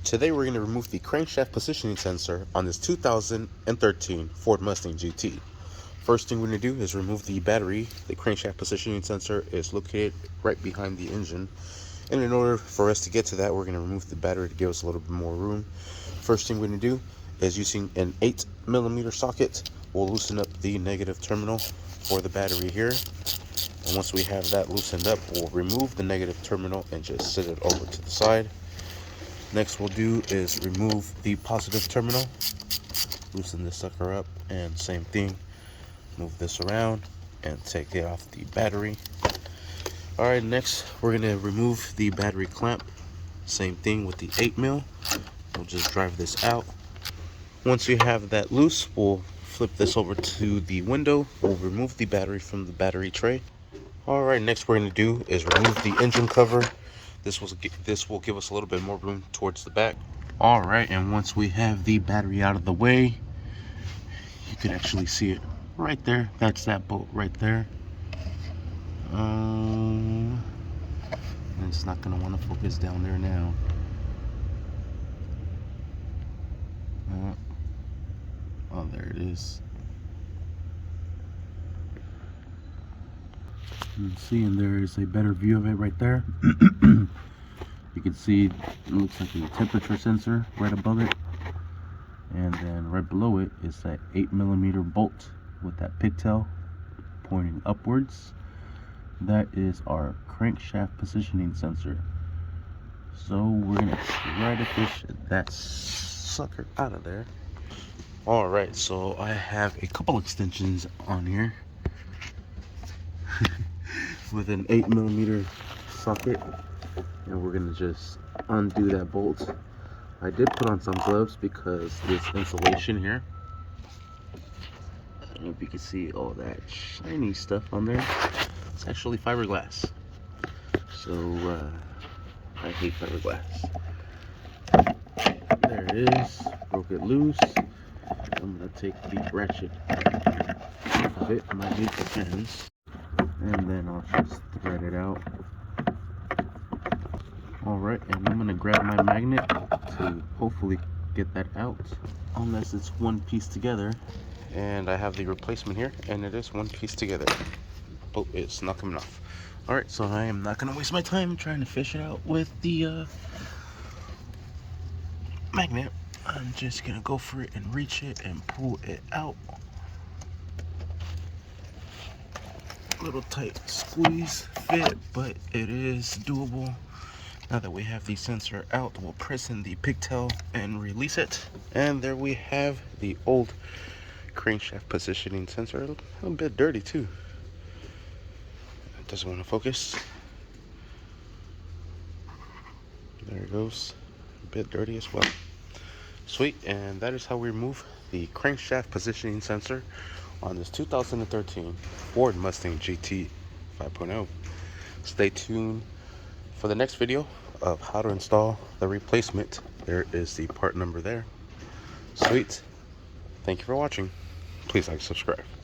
Today we're going to remove the crankshaft positioning sensor on this 2013 Ford Mustang GT. First thing we're going to do is remove the battery. The crankshaft positioning sensor is located right behind the engine. And in order for us to get to that, we're going to remove the battery to give us a little bit more room. First thing we're going to do is, using an 8mm socket, we'll loosen up the negative terminal for the battery here. And once we have that loosened up, we'll remove the negative terminal and just set it over to the side. Next we'll do is remove the positive terminal, loosen this sucker up, and same thing, move this around and take it off the battery. Alright, next we're going to remove the battery clamp. Same thing with the 8mm. We'll just drive this out. Once you have that loose, we'll flip this over to the window. We'll remove the battery from the battery tray. Alright, next we're going to do is remove the engine cover. This will give us a little bit more room towards the back. Alright, and once we have the battery out of the way, you can actually see it right there. That's that bolt right there. And it's not going to want to focus down there now. Oh, there it is. You can see, and there is a better view of it right there. You can see it looks like a temperature sensor right above it, and then right below it is that 8mm bolt with that pigtail pointing upwards. That is our crankshaft positioning sensor. So we're gonna try to fish that sucker out of there. Alright, so I have a couple extensions on here with an 8mm socket, and we're gonna just undo that bolt. I did put on some gloves because this insulation here, I don't know if you can see all that shiny stuff on there, it's actually fiberglass. So I hate fiberglass. There it is, broke it loose. I'm gonna take the ratchet off of it. I might need the pins, and then I'll just thread it out. Alright, and I'm gonna grab my magnet to hopefully get that out, unless it's one piece together. And I have the replacement here, and it is one piece together. Oh, it's not coming off. Alright, so I am not gonna waste my time trying to fish it out with the magnet. I'm just gonna go for it and reach it and pull it out. Little tight squeeze fit, but it is doable. Now that we have the sensor out, we'll press in the pigtail and release it. And there we have the old crankshaft positioning sensor. A little bit dirty too. It doesn't want to focus. There it goes. A bit dirty as well. Sweet, and that is how we remove the crankshaft positioning sensor on this 2013 Ford Mustang GT 5.0. Stay tuned for the next video of how to install the replacement. There is the part number there. Sweet. Thank you for watching. Please like, subscribe.